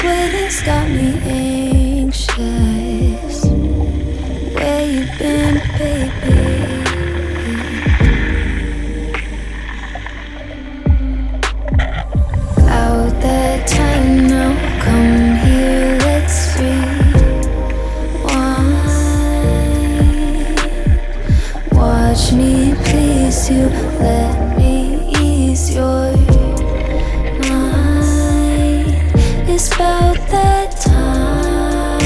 waiting's got me anxious. Where you been, baby? Out that time now, come here, let's rewind. Watch me please you, let me ease your mind. It's about that time.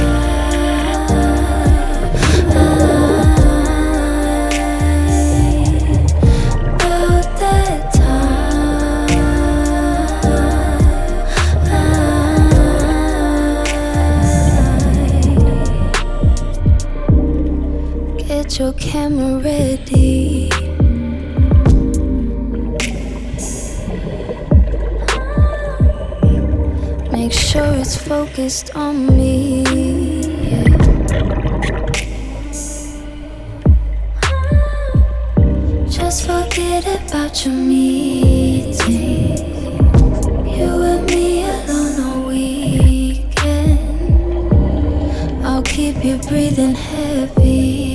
About that time. Get your camera ready. Make sure it's focused on me. Just forget about your meeting. You and me alone all weekend. I'll keep you breathing heavy.